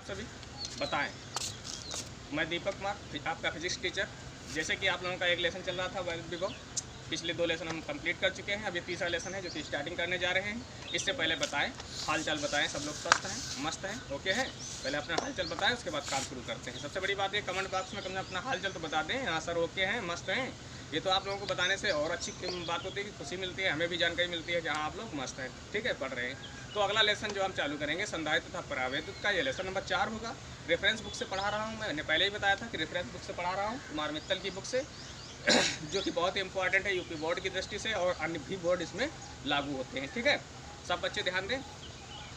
सभी बताएं। मैं दीपक कुमार, आपका फिजिक्स टीचर। जैसे कि आप लोगों का एक लेसन चल रहा था वर्ग विभव, पिछले 2 लेसन हम कंप्लीट कर चुके हैं, अभी तीसरा लेसन है जो कि स्टार्टिंग करने जा रहे हैं। इससे पहले बताएं, हाल चाल बताएं, सब लोग स्वस्थ हैं, मस्त हैं, ओके हैं। पहले अपना हाल चाल बताएं, उसके बाद काम शुरू करते हैं। सबसे बड़ी बात है कमेंट बॉक्स में कम अपना हाल चाल तो बता दें, हाँ सर ओके हैं, मस्त हैं। ये तो आप लोगों को बताने से और अच्छी बात होती है कि खुशी मिलती है, हमें भी जानकारी मिलती है कि हाँ आप लोग मस्त हैं, ठीक है, पढ़ रहे हैं। तो अगला लेसन जो हम चालू करेंगे संधारित्र तथा परावैद्युत का, ये लेसन नंबर 4 होगा। रेफरेंस बुक से पढ़ा रहा हूँ, मैंने पहले ही बताया था कि रेफरेंस बुक से पढ़ा रहा हूँ, कुमार मित्तल की बुक से जो कि बहुत ही इंपॉर्टेंट है यूपी बोर्ड की दृष्टि से, और अन्य भी बोर्ड इसमें लागू होते हैं, ठीक है। सब बच्चे ध्यान दें,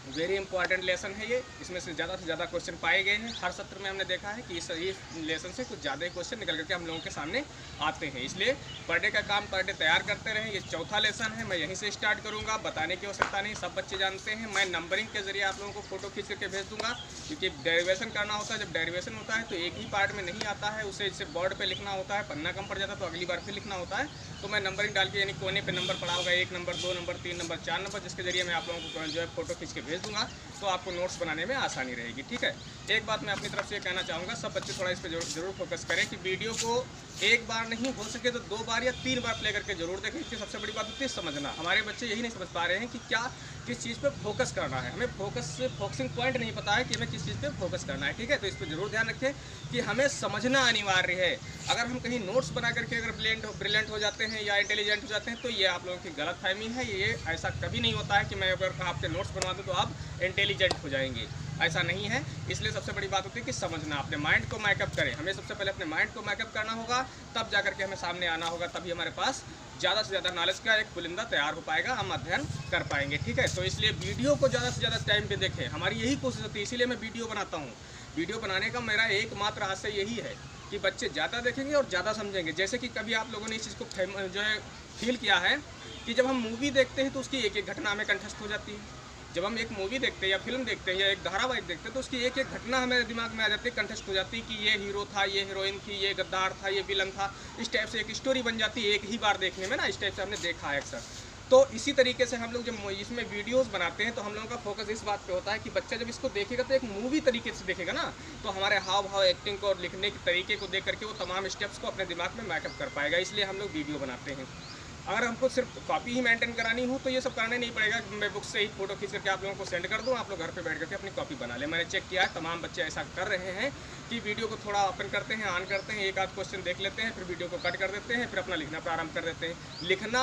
वेरी इंपॉर्टेंट लेसन है ये। इसमें से ज़्यादा क्वेश्चन पाए गए हैं। हर सत्र में हमने देखा है कि इस लेसन से कुछ ज़्यादा ही क्वेश्चन निकल करके हम लोगों के सामने आते हैं, इसलिए पर डे का काम पर डे तैयार करते रहें। ये चौथा लेसन है, मैं यहीं से स्टार्ट करूँगा, बताने की आवश्यकता नहीं, सब बच्चे जानते हैं। मैं नंबरिंग के जरिए आप लोगों को फोटो खींच करके भेज दूँगा, क्योंकि डेरिवेशन करना होता है। जब डेरिवेशन होता है तो एक ही पार्ट में नहीं आता है, उसे इसे बोर्ड पर लिखना होता है, पन्ना कम पड़ जाता है तो अगली बार फिर लिखना होता है। तो मैं नंबरिंग डाल के यानी कोने पर नंबर पड़ा होगा, 1 नंबर, 2 नंबर, 3 नंबर, 4 नंबर, जिसके जरिए मैं आप लोगों को जो है फोटो खींच के भेज दूँगा, तो आपको नोट्स बनाने में आसानी रहेगी, ठीक है। एक बात मैं अपनी तरफ से कहना चाहूँगा, सब बच्चे थोड़ा इस पर जरूर फोकस करें कि वीडियो को एक बार नहीं, हो सके तो 2 बार या 3 बार प्ले करके जरूर देखें। इसकी सबसे बड़ी बात होती है समझना। हमारे बच्चे यही नहीं समझ पा रहे हैं कि क्या किस चीज़ पे फोकस करना है, हमें फोकसिंग पॉइंट नहीं पता है कि हमें किस चीज़ पे फोकस करना है, ठीक है। तो इस पर जरूर ध्यान रखें कि हमें समझना अनिवार्य है। अगर हम कहीं नोट्स बना करके अगर ब्रिलियंट हो जाते हैं या इंटेलिजेंट हो जाते हैं तो ये आप लोगों की गलतफहमी है। ये ऐसा कभी नहीं होता है कि मैं अगर आपके नोट्स बनवा दूँ तो आप इंटेलिजेंट हो जाएंगे, ऐसा नहीं है। इसलिए सबसे बड़ी बात होती है कि समझना, अपने माइंड को मैकअप करें। हमें सबसे पहले अपने माइंड को मैकअप करना होगा, तब जाकर के हमें सामने आना होगा, तभी हमारे पास ज़्यादा से ज़्यादा नॉलेज का एक पुलिंदा तैयार हो पाएगा, हम अध्ययन कर पाएंगे, ठीक है। तो इसलिए वीडियो को ज़्यादा से ज़्यादा टाइम पे देखें, हमारी यही कोशिश होती है, इसीलिए मैं वीडियो बनाता हूँ। वीडियो बनाने का मेरा एकमात्र आशय यही है कि बच्चे ज़्यादा देखेंगे और ज़्यादा समझेंगे। जैसे कि कभी आप लोगों ने इस चीज़ को जो है फील किया है कि जब हम मूवी देखते हैं तो उसकी एक एक घटना हमें कंठस्थ हो जाती है। जब हम एक मूवी देखते हैं या फिल्म देखते हैं या एक धारावाहिक देखते हैं तो उसकी एक एक घटना हमारे दिमाग में आ जाती है, कंठस्थ हो जाती है कि ये हीरो था, ये हीरोइन थी, ये गद्दार था, ये विलन था। इस टाइप से एक स्टोरी बन जाती है एक ही बार देखने में ना, इस टाइप से हमने देखा है अक्सर। तो इसी तरीके से हम लोग जब इसमें वीडियोस बनाते हैं तो हम लोगों का फोकस इस बात पे होता है कि बच्चा जब इसको देखेगा तो एक मूवी तरीके से देखेगा ना, तो हमारे हाव भाव, एक्टिंग को और लिखने के तरीके को देख करके वो तमाम स्टेप्स को अपने दिमाग में मैकअप कर पाएगा। इसलिए हम लोग वीडियो बनाते हैं। अगर हमको सिर्फ कॉपी ही मेंटेन करानी हो तो ये सब करना नहीं पड़ेगा, मैं बुक से ही फोटो खींच करके आप लोगों को सेंड कर दूँ, आप लोग घर पे बैठ करके अपनी कॉपी बना लें। मैंने चेक किया है तमाम बच्चे ऐसा कर रहे हैं कि वीडियो को थोड़ा ओपन करते हैं, ऑन करते हैं, एक आध क्वेश्चन देख लेते हैं, फिर वीडियो को कट कर देते हैं, फिर अपना लिखना प्रारंभ कर देते हैं। लिखना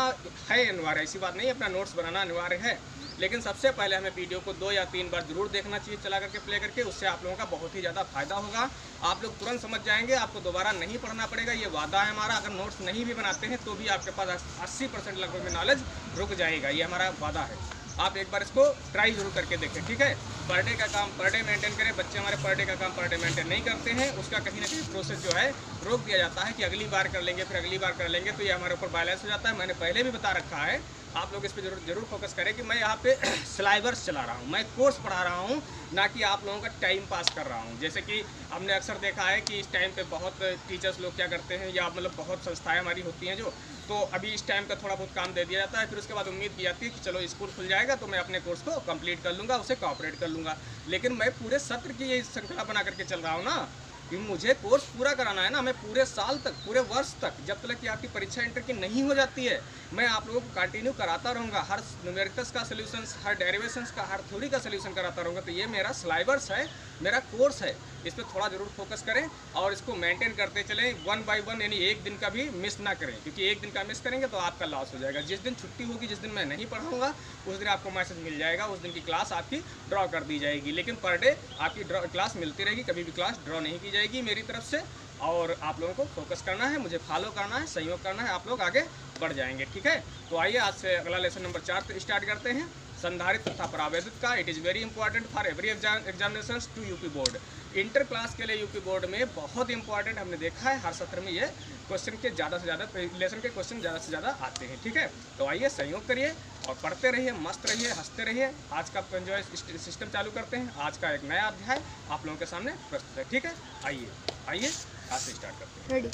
है अनिवार्य, ऐसी बात नहीं, अपना नोट्स बनाना अनिवार्य है, लेकिन सबसे पहले हमें वीडियो को 2 या 3 बार जरूर देखना चाहिए चला करके, प्ले करके। उससे आप लोगों का बहुत ही ज़्यादा फायदा होगा, आप लोग तुरंत समझ जाएंगे, आपको दोबारा नहीं पढ़ना पड़ेगा, ये वादा है हमारा। अगर नोट्स नहीं भी बनाते हैं तो भी आपके पास 80% लगभग में नॉलेज रुक जाएगा, ये हमारा वादा है। आप एक बार इसको ट्राई जरूर करके देखें, ठीक है। पर डे का काम पर डे मेंटेन करें। बच्चे हमारे पर डे का काम पर डे मेंटेन नहीं करते हैं, उसका कहीं ना कहीं प्रोसेस जो है रोक दिया जाता है कि अगली बार कर लेंगे, फिर अगली बार कर लेंगे, तो ये हमारे ऊपर बैलेंस हो जाता है। मैंने पहले भी बता रखा है, आप लोग इस पर जरूर फोकस करें कि मैं यहाँ पे सिलेबस चला रहा हूँ, मैं कोर्स पढ़ा रहा हूँ, ना कि आप लोगों का टाइम पास कर रहा हूँ। जैसे कि हमने अक्सर देखा है कि इस टाइम पे बहुत टीचर्स लोग क्या करते हैं, या मतलब बहुत संस्थाएं हमारी होती हैं जो, तो अभी इस टाइम का थोड़ा बहुत काम दे दिया जाता है, फिर उसके बाद उम्मीद की जाती है कि चलो स्कूल खुल जाएगा तो मैं अपने कोर्स को कंप्लीट कर लूँगा, उसे कॉपरेट कर लूँगा। लेकिन मैं पूरे सत्र की ये श्रृंखला बना करके चल रहा हूँ ना, कि मुझे कोर्स पूरा कराना है ना, मैं पूरे साल तक, पूरे वर्ष तक, जब तक कि आपकी परीक्षा इंटर की नहीं हो जाती है, मैं आप लोगों को कंटिन्यू कराता रहूँगा। हर न्यूमेरिकल्स का सोल्यूशंस, हर डेरिवेशंस का, हर थ्योरी का सोल्यूशन कराता रहूँगा। तो ये मेरा सिलेबस है, मेरा कोर्स है, इस पर थोड़ा जरूर फोकस करें और इसको मेंटेन करते चलें, 1 बाय 1, यानी एक दिन का भी मिस ना करें, क्योंकि एक दिन का मिस करेंगे तो आपका लॉस हो जाएगा। जिस दिन छुट्टी होगी, जिस दिन मैं नहीं पढ़ाऊँगा, उस दिन आपको मैसेज मिल जाएगा, उस दिन की क्लास आपकी ड्रॉ कर दी जाएगी। लेकिन पर डे आपकी क्लास मिलती रहेगी, कभी भी क्लास ड्रॉ नहीं की जाएगी मेरी तरफ से। और आप लोगों को फोकस करना है, मुझे फॉलो करना है, सहयोग करना है, आप लोग आगे बढ़ जाएंगे, ठीक है। तो आइए आज से अगला लेसन नंबर 4 स्टार्ट करते हैं, संधारित्र तथा परावैद्युत का। It is very important for every examination to UP board. Inter class के लिए यूपी बोर्ड में बहुत इंपॉर्टेंट, हमने देखा है हर सत्र में ये क्वेश्चन के ज़्यादा से ज़्यादा, लेसन के क्वेश्चन ज़्यादा से ज़्यादा आते हैं, ठीक है। तो आइए सहयोग करिए और पढ़ते रहिए, मस्त रहिए, हंसते रहिए। आज का जो है सिस्टम चालू करते हैं, आज का एक नया अध्याय आप लोगों के सामने प्रस्तुत है, ठीक है। आइए आज से स्टार्ट करते हैं। रेडी?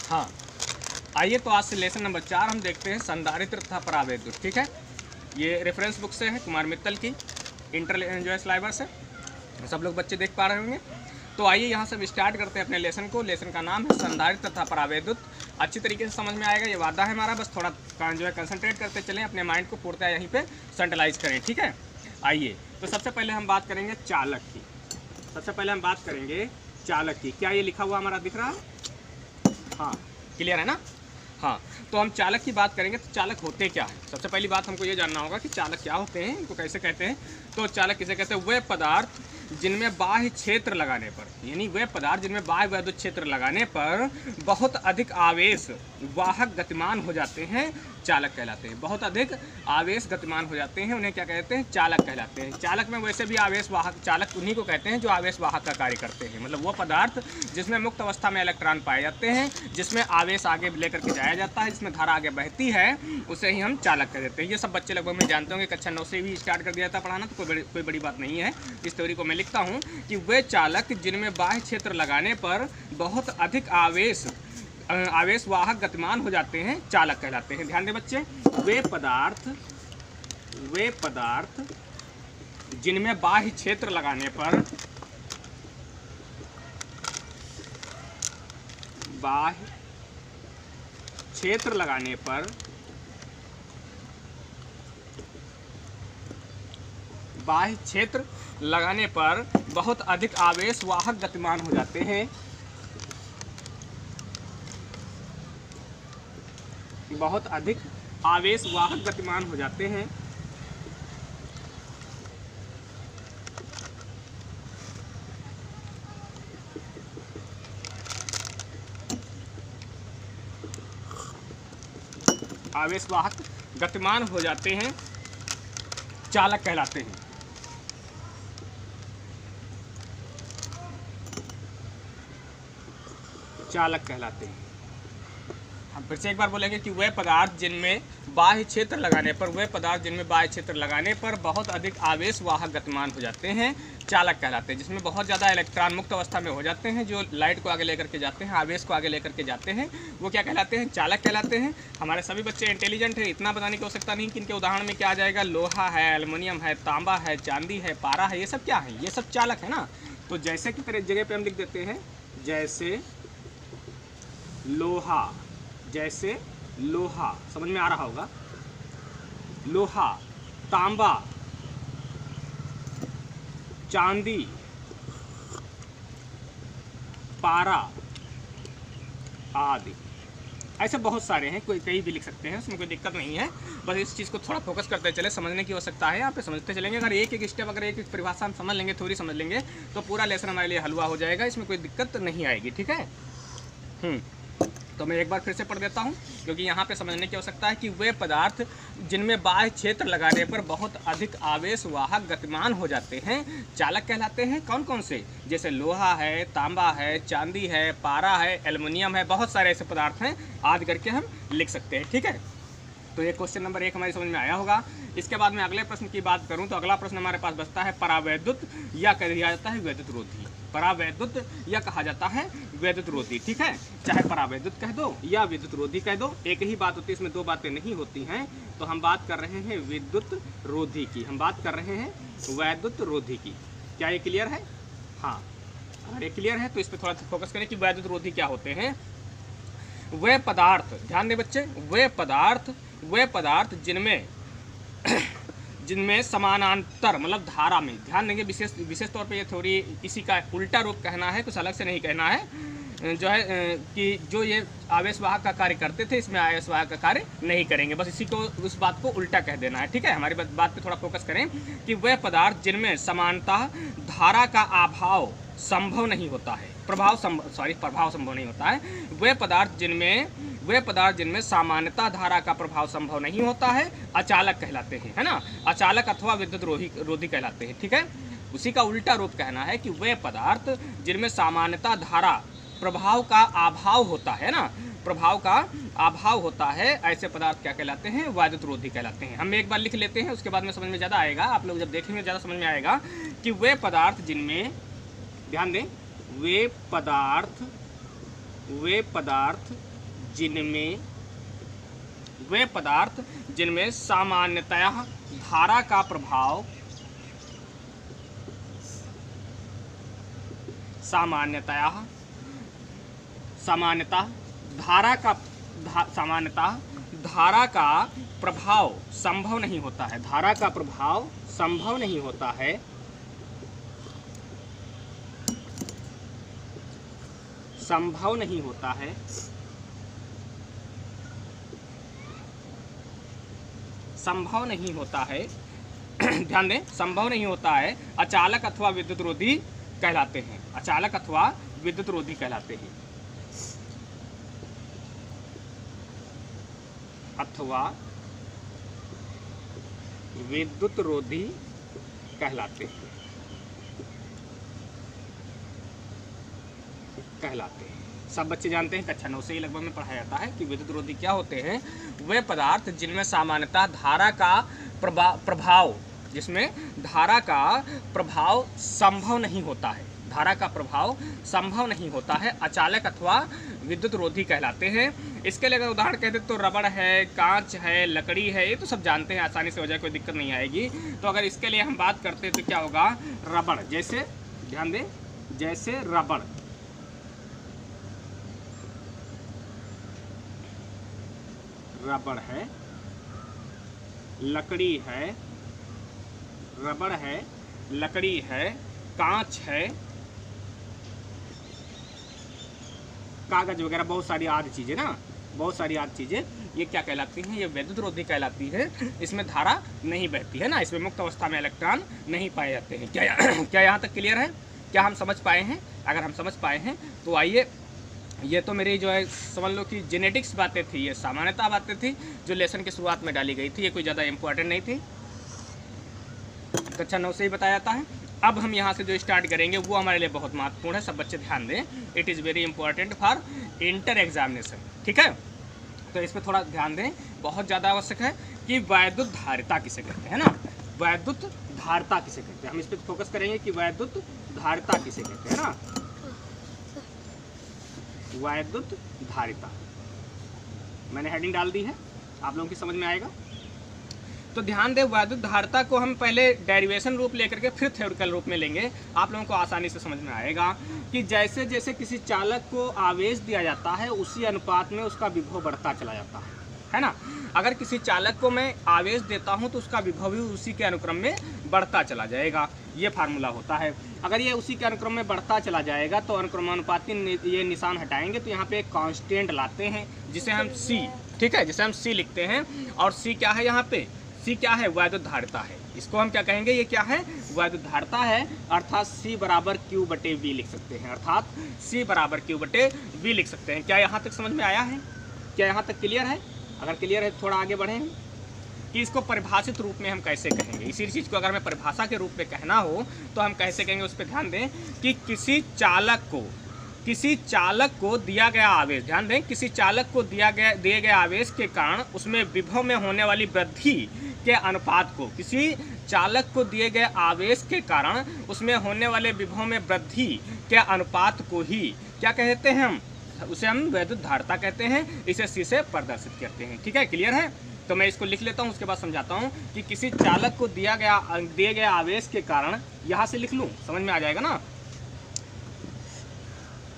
हाँ, आइए तो आज से लेसन नंबर 4 हम देखते हैं, संधारित्र तथा परावैद्युत, ठीक है। ये रेफरेंस बुक से है, कुमार मित्तल की, इंटर जो है सिलेबस है। सब लोग बच्चे देख पा रहे होंगे। तो आइए यहाँ से स्टार्ट करते हैं अपने लेसन को। लेसन का नाम है संधारित्र तथा परावैद्युत। अच्छी तरीके से समझ में आएगा, ये वादा है हमारा। बस थोड़ा जो है कंसंट्रेट करते चलें, अपने माइंड को पूर्णतः यहीं पे सेंट्रलाइज करें, ठीक है। आइए, तो सबसे पहले हम बात करेंगे चालक की। सबसे पहले हम बात करेंगे चालक की। क्या ये लिखा हुआ हमारा दिख रहा है? हाँ, क्लियर है ना? हाँ, तो हम चालक की बात करेंगे। तो चालक होते क्या है? सबसे पहली बात हमको ये जानना होगा कि चालक क्या होते हैं, इनको कैसे कहते हैं। तो चालक किसे कहते हैं? वे पदार्थ जिनमें बाह्य क्षेत्र लगाने पर, यानी वे पदार्थ जिनमें बाह्य वैद्युत क्षेत्र लगाने पर बहुत अधिक आवेश वाहक गतिमान हो जाते हैं, चालक कहलाते हैं। बहुत अधिक आवेश गतिमान हो जाते हैं, उन्हें क्या कहते हैं? चालक कहलाते हैं। चालक में वैसे भी आवेश वाहक, चालक उन्हीं को कहते हैं जो आवेश वाहक का कार्य करते हैं। मतलब वो पदार्थ जिसमें मुक्त अवस्था में इलेक्ट्रॉन पाए जाते हैं, जिसमें आवेश आगे लेकर के जाया जाता है, जिसमें धारा आगे बहती है, उसे ही हम चालक कह देते हैं। ये सब बच्चे लगभग में जानते होंगे, कक्षा 9 से भी स्टार्ट कर दिया था पढ़ाना, तो कोई बड़ी बात नहीं है। इस थ्योरी को मैं लिखता हूँ कि वे चालक जिनमें बाह्य क्षेत्र लगाने पर बहुत अधिक आवेश वाहक गतिमान हो जाते हैं, चालक कहलाते हैं। ध्यान दें बच्चे, वे पदार्थ जिनमें बाह्य क्षेत्र लगाने पर बहुत अधिक आवेश वाहक गतिमान हो जाते हैं, बहुत अधिक आवेश वाहक गतिमान हो जाते हैं। आवेश वाहक गतिमान हो जाते हैं, चालक कहलाते हैं। चालक कहलाते हैं। हम फिर से एक बार बोलेंगे कि वे पदार्थ जिनमें बाह्य क्षेत्र लगाने पर बहुत अधिक आवेश वाहक गतिमान हो जाते हैं, चालक कहलाते हैं। जिसमें बहुत ज़्यादा इलेक्ट्रॉन मुक्त अवस्था में हो जाते हैं, जो लाइट को आगे लेकर के जाते हैं, आवेश को आगे लेकर के जाते हैं, वो क्या कहलाते हैं? चालक कहलाते हैं। हमारे सभी बच्चे इंटेलिजेंट हैं, इतना बताने की आवश्यकता नहीं कि इनके उदाहरण में क्या आ जाएगा। लोहा है, एल्युमिनियम है, तांबा है, चांदी है, पारा है, ये सब क्या है? ये सब चालक है ना। तो जैसे कि तरह जगह पे हम लिख देते हैं, जैसे लोहा, समझ में आ रहा होगा। लोहा, तांबा, चांदी, पारा आदि, ऐसे बहुत सारे हैं, कई भी लिख सकते हैं, उसमें कोई दिक्कत नहीं है। बस इस चीज़ को थोड़ा फोकस करते चले, समझने की आवश्यकता है। यहाँ पे समझते चलेंगे। अगर एक स्टेप, अगर एक परिभाषा हम समझ लेंगे, थ्योरी समझ लेंगे, तो पूरा लेसन हमारे लिए हलवा हो जाएगा। इसमें कोई दिक्कत नहीं आएगी, ठीक है। तो मैं एक बार फिर से पढ़ देता हूँ, क्योंकि यहाँ पे समझने की आवश्यकता है कि वे पदार्थ जिनमें बाह्य क्षेत्र लगाने पर बहुत अधिक आवेश वाहक गतिमान हो जाते हैं, चालक कहलाते हैं। कौन कौन से? जैसे लोहा है, तांबा है, चांदी है, पारा है, एल्युमिनियम है, बहुत सारे ऐसे पदार्थ हैं, आदि करके हम लिख सकते हैं, ठीक है। तो ये क्वेश्चन नंबर 1 हमारी समझ में आया होगा। इसके बाद में अगले प्रश्न की बात करूं तो अगला प्रश्न हमारे पास बचता है परावैद्युत या कह दिया जाता है वैद्युत रोधी। परावैद्युत या कहा जाता है वैद्युत रोधी, ठीक है। चाहे परावैद्युत कह दो या विद्युत रोधी कह दो, एक ही बात होती है, इसमें दो बातें नहीं होती हैं। तो हम बात कर रहे हैं विद्युत रोधी की, हम बात कर रहे हैं वैद्युत रोधी की। क्या ये क्लियर है? हाँ, अगर ये क्लियर है तो इस पर थोड़ा सा फोकस करें कि वैद्युत रोधी क्या होते हैं। वे पदार्थ, ध्यान दें बच्चे, वे पदार्थ जिनमें समानांतर, मतलब धारा में, ध्यान देंगे, विशेष तौर पे ये थ्योरी इसी का उल्टा रूप कहना है, कुछ अलग से नहीं कहना है। जो है कि जो ये आवेश वाहक का कार्य करते थे, इसमें आवेश वाहक का कार्य नहीं करेंगे, बस इसी को, उस बात को उल्टा कह देना है, ठीक है। हमारी बात पे थोड़ा फोकस करें कि वे पदार्थ जिनमें समानतः धारा का अभाव संभव नहीं होता है, प्रभाव संभव नहीं होता है। वे पदार्थ जिनमें सामान्यता धारा का प्रभाव संभव नहीं होता है, अचालक कहलाते हैं, है ना। अचालक अथवा विद्युत रोधी कहलाते हैं, ठीक है। उसी का उल्टा रूप कहना है कि वे पदार्थ जिनमें सामान्यता धारा प्रभाव का अभाव होता है ना, प्रभाव का अभाव होता है, ऐसे पदार्थ क्या कहलाते हैं? वैद्युत रोधी कहलाते हैं। हम एक बार लिख लेते हैं, उसके बाद में समझ में ज़्यादा आएगा, आप लोग जब देखेंगे ज़्यादा समझ में आएगा कि वे पदार्थ जिनमें, ध्यान दें, वे पदार्थ जिनमें सामान्यतः धारा का प्रभाव सामान्यतः धारा का प्रभाव संभव नहीं होता है। धारा का प्रभाव संभव नहीं होता है। संभव नहीं होता है। संभव नहीं होता है। ध्यान दें, संभव नहीं होता है। अचालक अथवा विद्युत रोधी कहलाते हैं। अचालक अथवा विद्युत रोधी कहलाते हैं। अथवा विद्युत रोधी कहलाते हैं। सब बच्चे जानते हैं, कक्षा 9 से ही लगभग में पढ़ाया जाता है कि विद्युत रोधी क्या होते हैं। वे पदार्थ जिनमें सामान्यतः धारा का प्रभाव जिसमें धारा का प्रभाव संभव नहीं होता है। धारा का प्रभाव संभव नहीं होता है, अचालक अथवा विद्युत रोधी कहलाते हैं। इसके लिए अगर उदाहरण कहते तो रबड़ है, कांच है, लकड़ी है, ये तो सब जानते हैं, आसानी से हो जाए, कोई दिक्कत नहीं आएगी। तो अगर इसके लिए हम बात करते हैं तो क्या होगा, रबड़। जैसे ध्यान दें, जैसे रबड़, रबड़ है, लकड़ी है, रबड़ है, लकड़ी है, कांच है, कागज वगैरह, बहुत सारी आदि चीजें ना, बहुत सारी आदि चीजें, ये क्या कहलाती हैं, ये विद्युत रोधी कहलाती है। इसमें धारा नहीं बहती है ना, इसमें मुक्त अवस्था में इलेक्ट्रॉन नहीं पाए जाते हैं। क्या यहाँ तक क्लियर है? क्या हम समझ पाए हैं? अगर हम समझ पाए हैं तो आइए, ये तो मेरी जो है समझ लो कि जेनेटिक्स बातें थी, ये सामान्यता बातें थी जो लेसन की शुरुआत में डाली गई थी, ये कोई ज़्यादा इंपॉर्टेंट नहीं थी, कक्षा 9 से ही बताया जाता है। अब हम यहाँ से जो स्टार्ट करेंगे वो हमारे लिए बहुत महत्वपूर्ण है, सब बच्चे ध्यान दें, it is very important for inter examination, ठीक है। तो इस पर थोड़ा ध्यान दें, बहुत ज़्यादा आवश्यक है कि वैद्युत धारिता किसे कहते हैं ना, वैद्युत धारिता किसे कहते हैं, हम इस पर फोकस करेंगे कि वैद्युत धारिता किसे कहते हैं ना, वैद्युत धारिता। मैंने हेडिंग डाल दी है, आप लोगों की समझ में आएगा। तो ध्यान दें, वैद्युत धारिता को हम पहले डेरिवेशन रूप लेकर के फिर थ्योरिटिकल रूप में लेंगे, आप लोगों को आसानी से समझ में आएगा कि जैसे जैसे किसी चालक को आवेश दिया जाता है उसी अनुपात में उसका विभव बढ़ता चला जाता है ना। अगर किसी चालक को मैं आवेश देता हूं तो उसका विभव भी उसी के अनुक्रम में बढ़ता चला जाएगा, ये फार्मूला होता है। अगर ये उसी के अनुक्रम में बढ़ता चला जाएगा तो अनुक्रमानुपाती ये निशान हटाएंगे तो यहाँ पे एक कांस्टेंट लाते हैं जिसे हम C, ठीक है, जिसे हम C लिखते हैं। और C क्या है, यहाँ पे C क्या है, वैद्युत धारिता है। इसको हम क्या कहेंगे, ये क्या है, वैद्युत धारिता है, अर्थात C बराबर Q/V लिख सकते हैं, अर्थात C बराबर Q/V लिख सकते हैं। क्या यहाँ तक समझ में आया है? क्या यहाँ तक क्लियर है? अगर क्लियर है थोड़ा आगे बढ़ें कि इसको परिभाषित रूप में हम कैसे कहेंगे। इसी चीज़ को अगर हमें परिभाषा के रूप में कहना हो तो हम कैसे कहेंगे, उस पर ध्यान दें कि किसी चालक को दिया गया आवेश, ध्यान दें, किसी चालक को दिए गए आवेश के कारण उसमें विभव में होने वाली वृद्धि के अनुपात को, किसी चालक को दिए गए आवेश के कारण उसमें होने वाले विभव में वृद्धि के अनुपात को ही क्या कहते हैं, हम उसे हम वैद्युत धारिता कहते हैं। इसे C से प्रदर्शित करते हैं, ठीक है, क्लियर है। तो मैं इसको लिख लेता हूँ, उसके बाद समझाता हूँ कि किसी चालक को दिए गए आवेश के कारण, यहाँ से लिख लूँ, समझ में आ जाएगा ना।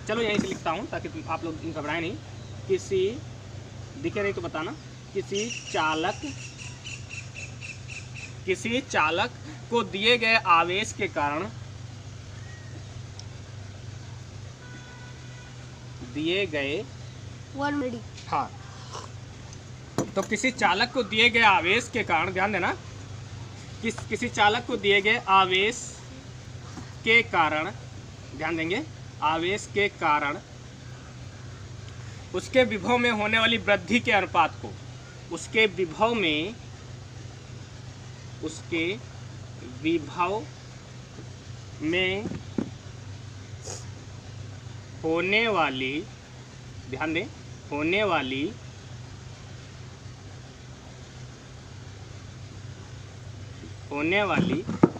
चलो यहीं से लिखता हूँ ताकि आप लोग घबराएं नहीं। किसी दिखे नहीं तो बताना, किसी चालक को दिए गए आवेश के कारण, हाँ, तो किसी चालक को दिए गए आवेश के कारण, ध्यान देना, किसी चालक को दिए गए आवेश के कारण, ध्यान देंगे, आवेश के कारण उसके विभव में होने वाली वृद्धि के अनुपात को, उसके विभव में होने वाली, ध्यान दें, होने वाली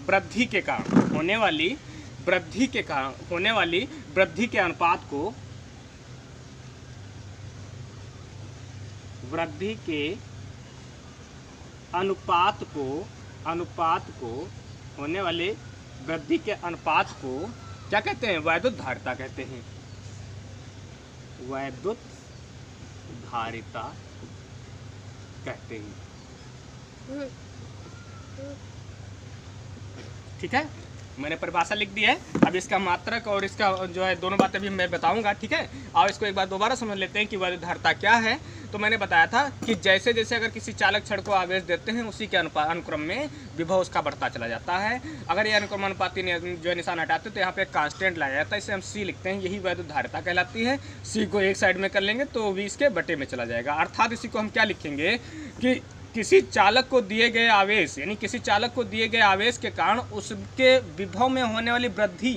वृद्धि के कारण, होने वाली वृद्धि के अनुपात को, वृद्धि के अनुपात को, होने वाले वृद्धि के अनुपात को क्या कहते हैं? वैद्युत धारिता कहते हैं, वैद्युत धारिता कहते हैं। ठीक है, मैंने परिभाषा लिख दी है। अब इसका मात्रक और इसका जो है दोनों बातें भी मैं बताऊंगा। ठीक है, और इसको एक बार दोबारा समझ लेते हैं कि वैद्युत धारिता क्या है। तो मैंने बताया था कि जैसे जैसे अगर किसी चालक छड़ को आवेश देते हैं, उसी के अनुक्रम में विभव उसका बढ़ता चला जाता है। अगर ये अनुक्रमानुपाती जो है निशान हटाते तो यहाँ पे एक कांस्टेंट लाया जाता है, इसे हम C लिखते हैं, यही वैद्युत धारिता कहलाती है। C को एक साइड में कर लेंगे तो V इसके बटे में चला जाएगा। अर्थात इसी को हम क्या लिखेंगे कि किसी चालक को दिए गए आवेश, यानी किसी चालक को दिए गए आवेश के कारण उसके विभव में होने वाली वृद्धि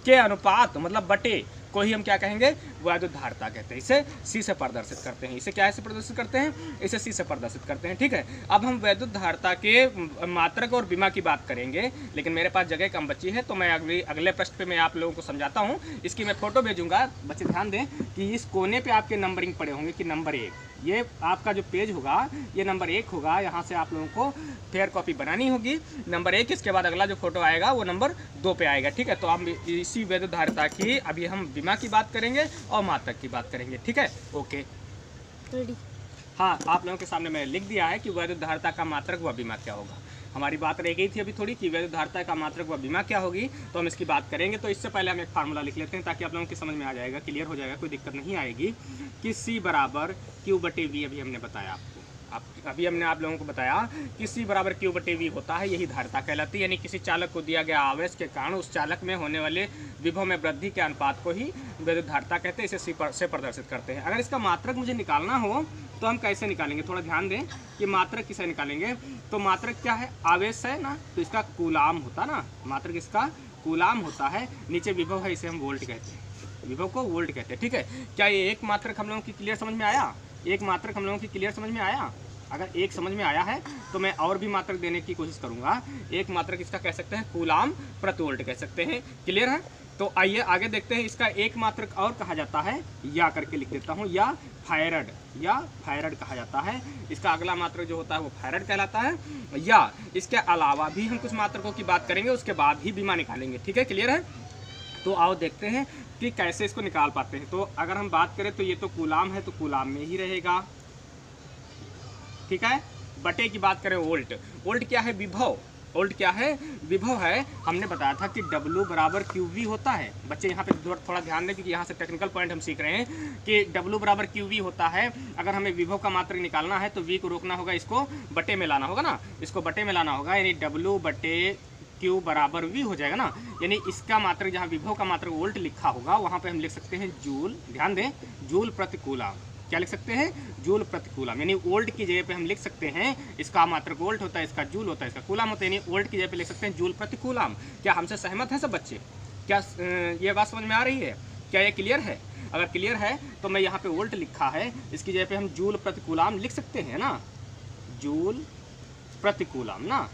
के अनुपात मतलब बटे को ही हम क्या कहेंगे? वैद्युत धारिता कहते हैं। इसे C से प्रदर्शित करते हैं। इसे क्या से प्रदर्शित करते हैं? इसे C से प्रदर्शित करते हैं। ठीक है, अब हम वैद्युत धारिता के मात्रक और विमा की बात करेंगे, लेकिन मेरे पास जगह कम बची है तो मैं अगले पृष्ठ पे मैं आप लोगों को समझाता हूँ। इसकी मैं फोटो भेजूंगा। बच्चे ध्यान दें कि इस कोने पे आपके नंबरिंग पड़े होंगे कि नंबर 1, ये आपका जो पेज होगा ये नंबर 1 होगा। यहाँ से आप लोगों को फेयर कॉपी बनानी होगी, नंबर 1। इसके बाद अगला जो फोटो आएगा वो नंबर 2 पे आएगा। ठीक है, तो हम इसी वैद्युत धारिता की अभी हम विमा की बात करेंगे और मात्रक की बात करेंगे। ठीक है, ओके हाँ, आप लोगों के सामने मैंने लिख दिया है कि वैद्युत धारिता का मात्रक व विमा क्या होगा। हमारी बात रह गई थी अभी थोड़ी कि वैद्युत धारिता का मात्रक व विमा क्या होगी, तो हम इसकी बात करेंगे। तो इससे पहले हम एक फार्मूला लिख लेते हैं ताकि आप लोगों की समझ में आ जाएगा, क्लियर हो जाएगा, कोई दिक्कत नहीं आएगी। कि C बराबर Q/V अभी हमने बताया आपको, अभी हमने आप लोगों को बताया कि C बराबर Q/V होता है, यही धारिता कहलाती है। यानी किसी चालक को दिया गया आवेश के कारण उस चालक में होने वाले विभव में वृद्धि के अनुपात को ही वैद्युत धारिता कहते हैं। इसे C से प्रदर्शित करते हैं। अगर इसका मात्रक मुझे निकालना हो तो हम कैसे निकालेंगे? थोड़ा ध्यान दें कि मात्रक किसे निकालेंगे। तो मात्रक क्या है? आवेश है ना, तो इसका कूलाम होता ना, मात्रक इसका कूलाम होता है। नीचे विभव है, इसे हम वोल्ट कहते हैं, विभव को वोल्ट कहते हैं। ठीक है, क्या ये एक मात्रक हम लोगों की क्लियर समझ में आया? एक मात्रक हम लोगों की क्लियर समझ में आया? अगर एक समझ में आया है तो मैं और भी मात्रक देने की कोशिश करूंगा। एक मात्रक इसका कह सकते हैं कूलाम प्रति वोल्ट कह सकते हैं। क्लियर है? तो आइए आगे देखते हैं। इसका एक मात्रक और कहा जाता है, या करके लिख देता हूँ, या फायरड, या फायरड कहा जाता है। इसका अगला मात्रक जो होता है वो फायरड कहलाता है। या इसके अलावा भी हम कुछ मात्रकों की बात करेंगे, उसके बाद ही विमा निकालेंगे। ठीक है, क्लियर है? तो आओ देखते हैं कि कैसे इसको निकाल पाते हैं। तो अगर हम बात करें तो ये तो कूलाम है, तो कूलाम में ही रहेगा। ठीक है, बटे की बात करें वोल्ट, वोल्ट क्या है? विभव। वोल्ट क्या है? विभव है। हमने बताया था कि W बराबर QV होता है। बच्चे यहाँ पे थोड़ा ध्यान दें क्योंकि यहाँ से टेक्निकल पॉइंट हम सीख रहे हैं कि W बराबर QV होता है। अगर हमें विभव का मात्रक निकालना है तो V को रोकना होगा, इसको बटे में लाना होगा ना, इसको बटे में लाना होगा, यानी W बटे Q बराबर V हो जाएगा ना। यानी इसका मात्रक, जहाँ विभव का मात्रक वोल्ट लिखा होगा वहाँ पे हम लिख सकते हैं जूल। ध्यान दें, जूल प्रति कूलाम। क्या लिख सकते हैं? जूल प्रति कूलाम। यानी वोल्ट की जगह पे हम लिख सकते हैं, इसका मात्रक वोल्ट होता है, इसका जूल होता है, इसका कूलाम होता है, यानी वोल्ट की जगह पे लिख सकते हैं जूल प्रति कूलाम। क्या हमसे सहमत हैं सब बच्चे? क्या ये बात समझ में आ रही है? क्या ये क्लियर है? अगर क्लियर है तो मैं यहाँ पे वोल्ट लिखा है, इसकी जगह पे हम जूल प्रति कूलाम लिख सकते हैं ना, जूल प्रति कूलाम ना,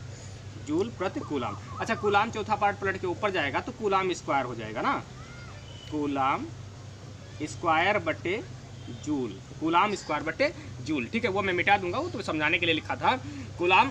जूल प्रति कूलाम। अच्छा, कूलाम चौथा पार्ट पलट के ऊपर जाएगा तो कूलाम स्क्वायर हो जाएगा ना, कूलाम स्क्वायर बटे जूल, कूलाम स्क्वायर बटे जूल। ठीक है, वो मैं मिटा दूंगा, वो तो समझाने के लिए लिखा था। कूलाम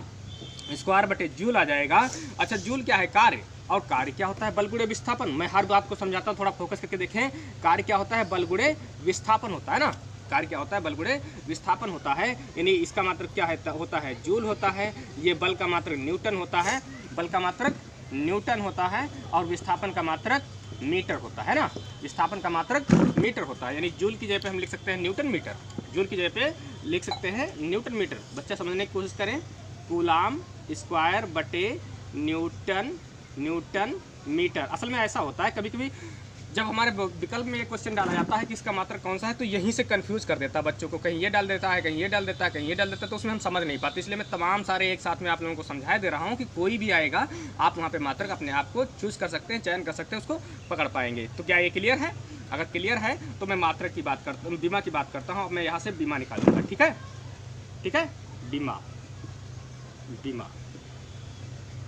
स्क्वायर बटे जूल आ जाएगा। अच्छा, जूल क्या है? कार्य। और कार्य क्या होता है? बल गुणे विस्थापन। मैं हर बात को समझाता हूँ, थोड़ा फोकस करके देखें। कार्य क्या होता है? बल गुणे विस्थापन होता है ना। कार्य क्या होता है? बल गुणे विस्थापन होता है। यानी इसका मात्रक क्या है? होता है जूल होता है। ये बल का मात्रक न्यूटन होता है, बल का मात्रक न्यूटन होता है, और विस्थापन का मात्रक मीटर होता है ना, विस्थापन का मात्रक मीटर होता है। यानी जूल की जगह पे हम लिख सकते हैं न्यूटन मीटर, जूल की जगह पे लिख सकते हैं न्यूटन मीटर। बच्चा समझने की कोशिश करें, कूलाम स्क्वायर बटे न्यूटन, न्यूटन मीटर। असल में ऐसा होता है, कभी कभी जब हमारे विकल्प में एक क्वेश्चन डाला जाता है कि इसका मात्रक कौन सा है, तो यहीं से कंफ्यूज कर देता है बच्चों को, कहीं ये डाल देता है, कहीं ये डाल देता है, कहीं ये डाल देता है, तो उसमें हम समझ नहीं पाते। इसलिए मैं तमाम सारे एक साथ में आप लोगों को समझा दे रहा हूँ कि कोई भी आएगा आप वहाँ पे मात्रक अपने आप को चूज कर सकते हैं, चयन कर सकते हैं, उसको पकड़ पाएंगे। तो क्या ये क्लियर है? अगर क्लियर है तो मैं मात्रक की बात करता हूँ, बीमा की बात करता हूँ। मैं यहाँ से बीमा निकालूंगा। ठीक है, ठीक है, बीमा, बीमा।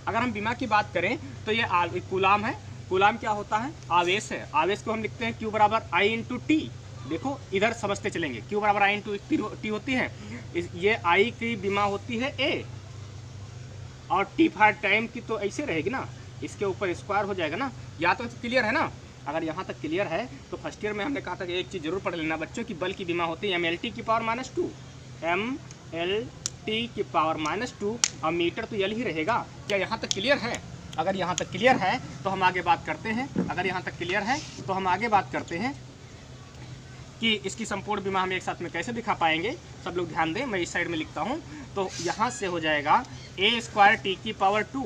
अगर हम बीमा की बात करें तो ये कूलाम है। कूलाम क्या होता है? आवेश है। आवेश को हम लिखते हैं Q बराबर I इंटू टी। देखो इधर समझते चलेंगे, Q बराबर I इंटू टी होती है। ये I की बीमा होती है A, और T फॉर टाइम की तो ऐसे रहेगी ना, इसके ऊपर स्क्वायर हो जाएगा ना। या तो क्लियर है ना? अगर यहाँ तक क्लियर है तो फर्स्ट ईयर में हमने कहा था कि एक चीज़ जरूर पढ़ लेना बच्चों की बल की विमा होती है MLT की पावर -2, MLT की पावर -2, और मीटर तो यल ही रहेगा। क्या यहाँ तक क्लियर है? अगर यहाँ तक क्लियर है तो हम आगे बात करते हैं। अगर यहाँ तक क्लियर है तो हम आगे बात करते हैं कि इसकी संपूर्ण विमा हम एक साथ में कैसे दिखा पाएंगे। सब लोग ध्यान दें, मैं इस साइड में लिखता हूँ। तो यहाँ से हो जाएगा a² t की पावर 2,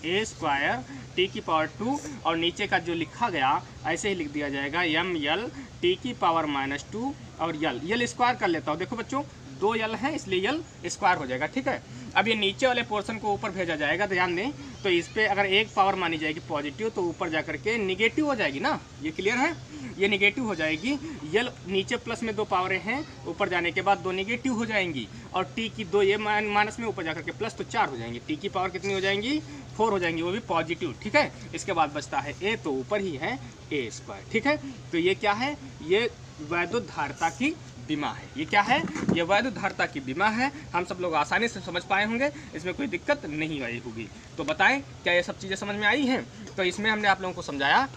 a² t की पावर 2, और नीचे का जो लिखा गया ऐसे ही लिख दिया जाएगा ml t की पावर -2, और यल स्क्वायर कर लेता हूँ। देखो बच्चों, 2 यल हैं इसलिए यल स्क्वायर हो जाएगा, ठीक है। अब ये नीचे वाले पोर्शन को ऊपर भेजा जाएगा, ध्यान दें। तो इस पर अगर एक पावर मानी जाएगी पॉजिटिव तो ऊपर जा करके निगेटिव हो जाएगी ना, ये क्लियर है। ये निगेटिव हो जाएगी। यल नीचे प्लस में 2 पावरें हैं, ऊपर जाने के बाद 2 निगेटिव हो जाएंगी, और टी की 2 ये माइनस में, ऊपर जा करके प्लस, तो 4 हो जाएंगी। टी की पावर कितनी हो जाएंगी? 4 हो जाएंगी, वो भी पॉजिटिव, ठीक है। इसके बाद बचता है ए, तो ऊपर ही है a², ठीक है। तो ये क्या है? ये वैद्युत धारिता की बीमा है। ये क्या है? ये वैद्युत धारिता की बीमा है। हम सब लोग आसानी से समझ पाए होंगे, इसमें कोई दिक्कत नहीं आई होगी। तो बताएं क्या ये सब चीज़ें समझ में आई हैं? तो इसमें हमने आप लोगों को समझाया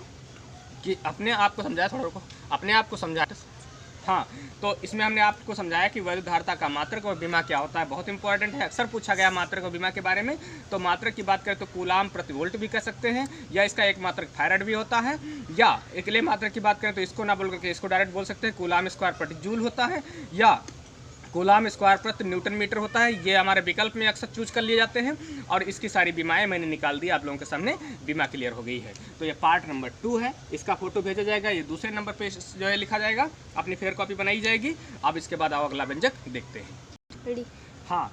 कि अपने आप को समझाया, थोड़ा रुको, अपने आप को समझाया। हाँ, तो इसमें हमने आपको समझाया कि वैद्युत धारिता का मात्रक और बीमा क्या होता है, बहुत इंपॉर्टेंट है। अक्सर पूछा गया मात्रक और बीमा के बारे में। तो मात्रक की बात करें तो कूलाम प्रति वोल्ट भी कह सकते हैं, या इसका एक मात्रक फैराड भी होता है, या अकेले मात्रक की बात करें तो इसको ना बोल करके इसको डायरेक्ट बोल सकते हैं कूलाम स्क्वायर प्रति जूल होता है, या कूलाम स्क्वायर प्रति न्यूटन मीटर होता है। ये हमारे विकल्प में अक्सर चूज कर लिए जाते हैं, और इसकी सारी बीमाएं मैंने निकाल दी, आप लोगों के सामने बीमा क्लियर हो गई है। तो ये पार्ट नंबर 2 है, इसका फोटो भेजा जाएगा, ये दूसरे नंबर पे जो है लिखा जाएगा, अपनी फेयर कॉपी बनाई जाएगी। अब इसके बाद आओ अगला व्यंजक देखते हैं। हाँ,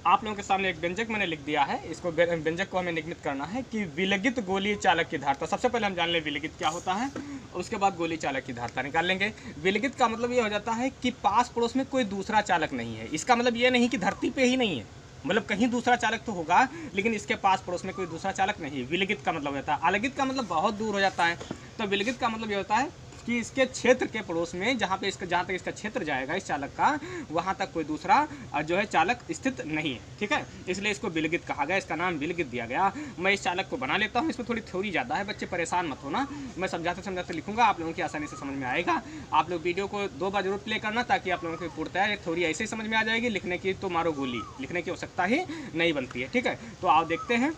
आप लोगों के सामने एक व्यंजक मैंने लिख दिया है, इसको व्यंजक को हमें निगमित करना है कि विलगित गोलीय चालक की धारिता। सबसे पहले हम जान लें विलगित क्या होता है, उसके बाद गोलीय चालक की धारिता निकाल लेंगे। विलगित का मतलब ये हो जाता है कि पास पड़ोस में कोई दूसरा चालक नहीं है। इसका मतलब ये नहीं कि धरती पे ही नहीं है, मतलब कहीं दूसरा चालक तो होगा लेकिन इसके पास पड़ोस में कोई दूसरा चालक नहीं है। विलगित का मतलब होता है। अलगित का मतलब बहुत दूर हो जाता है। तो विलगित का मतलब ये होता है कि इसके क्षेत्र के पड़ोस में, जहाँ तक इसका क्षेत्र जाएगा इस चालक का, वहाँ तक कोई दूसरा जो है चालक स्थित नहीं है, ठीक है। इसलिए इसको विलगित कहा गया, इसका नाम विलगित दिया गया। मैं इस चालक को बना लेता हूँ, इसमें थोड़ी थ्योरी ज़्यादा है, बच्चे परेशान मत होना, मैं समझाते लिखूंगा, आप लोगों की आसानी से समझ में आएगा। आप लोग वीडियो को 2 बार जरूर प्ले करना, ताकि आप लोगों को पूर्णतः ये थ्योरी ऐसे ही समझ में आ जाएगी। लिखने की तो मारो गोली, लिखने की आवश्यकता ही नहीं बनती है, ठीक है। तो आओ देखते हैं।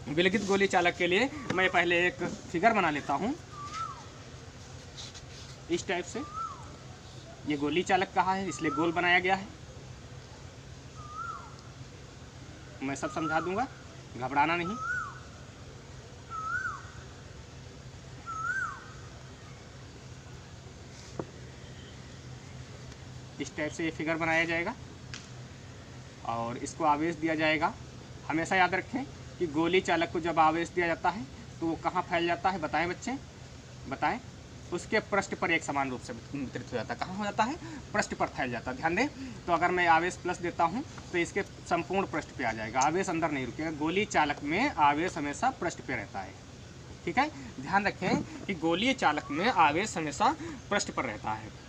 विलगित गोली चालक के लिए मैं पहले एक फिगर बना लेता हूँ इस टाइप से। ये गोली चालक कहा है इसलिए गोल बनाया गया है। मैं सब समझा दूंगा, घबराना नहीं। इस टाइप से ये फिगर बनाया जाएगा और इसको आवेश दिया जाएगा। हमेशा याद रखें कि गोली चालक को जब आवेश दिया जाता है तो वो कहाँ फैल जाता है, बताएं बच्चे, बताएं। उसके पृष्ठ पर एक समान रूप से वितरित हो जाता है। कहाँ हो जाता है? पृष्ठ पर फैल जाता है, ध्यान दें। तो अगर मैं आवेश प्लस देता हूँ तो इसके संपूर्ण पृष्ठ पे आ जाएगा, आवेश अंदर नहीं रुकेगा। गोली चालक में आवेश हमेशा पृष्ठ पे रहता है, ठीक है। ध्यान रखें कि गोलीय चालक में आवेश हमेशा पृष्ठ पर रहता है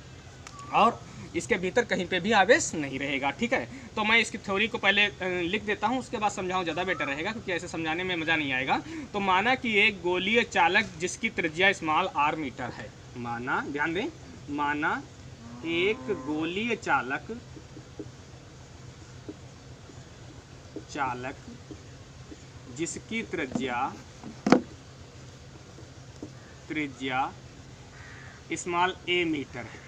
और इसके भीतर कहीं पे भी आवेश नहीं रहेगा, ठीक है। तो मैं इसकी थ्योरी को पहले लिख देता हूँ, उसके बाद समझाऊँ, ज़्यादा बेटर रहेगा, क्योंकि ऐसे समझाने में मज़ा नहीं आएगा। तो माना कि एक गोलीय चालक जिसकी त्रिज्या स्मॉल r मीटर है, माना, ध्यान दें, माना एक गोलीय चालक जिसकी त्रिज्या स्मॉल a मीटर है,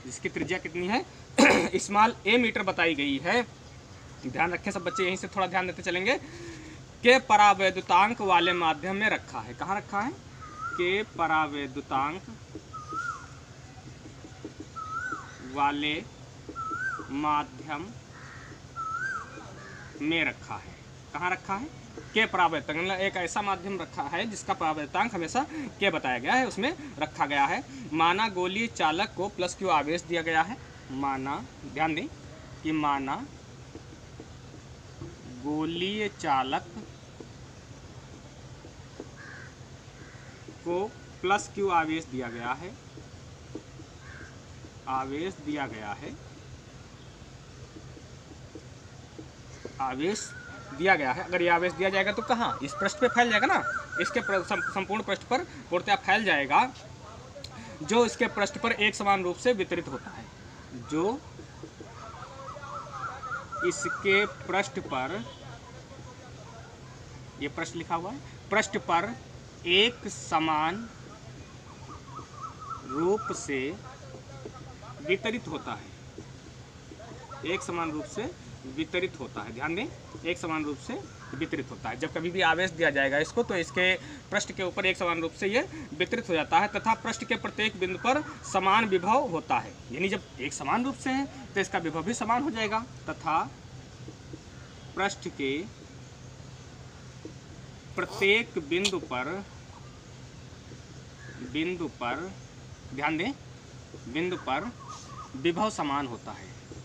जिसकी त्रिज्या कितनी है स्मॉल a मीटर बताई गई है। ध्यान रखें सब बच्चे, यहीं से थोड़ा ध्यान देते चलेंगे। के परावैद्युतांक वाले माध्यम में रखा है। कहाँ रखा है? के परावैद्युतांक वाले माध्यम में रखा है। कहाँ रखा है? के परावैद्युतांक, मतलब एक ऐसा माध्यम रखा है जिसका परावैद्युतांक हमेशा के बताया गया है, उसमें रखा गया है। माना गोलीय चालक को प्लस क्यू आवेश दिया गया है। माना, ध्यान दें कि माना गोलीय चालक को प्लस क्यू आवेश दिया गया है, आवेश दिया गया है, आवेश दिया गया है। अगर ये आवेश दिया जाएगा तो कहाँ? इस पृष्ठ पे फैल जाएगा ना, इसके संपूर्ण पृष्ठ पर पूर्णतः फैल जाएगा, जो इसके पृष्ठ पर एक समान रूप से वितरित होता है। जो इसके पृष्ठ पर, ये पृष्ठ लिखा हुआ है, पृष्ठ पर एक समान रूप से वितरित होता है, एक समान रूप से वितरित होता है। ध्यान दें, एक समान रूप से वितरित होता है। जब कभी भी आवेश दिया जाएगा इसको, तो इसके पृष्ठ के ऊपर एक समान रूप से ये वितरित हो जाता है तथा पृष्ठ के प्रत्येक बिंदु पर समान विभव होता है। यानी जब एक समान रूप से है तो इसका विभव भी समान हो जाएगा तथा पृष्ठ के प्रत्येक बिंदु पर ध्यान दें, बिंदु पर विभव समान होता है।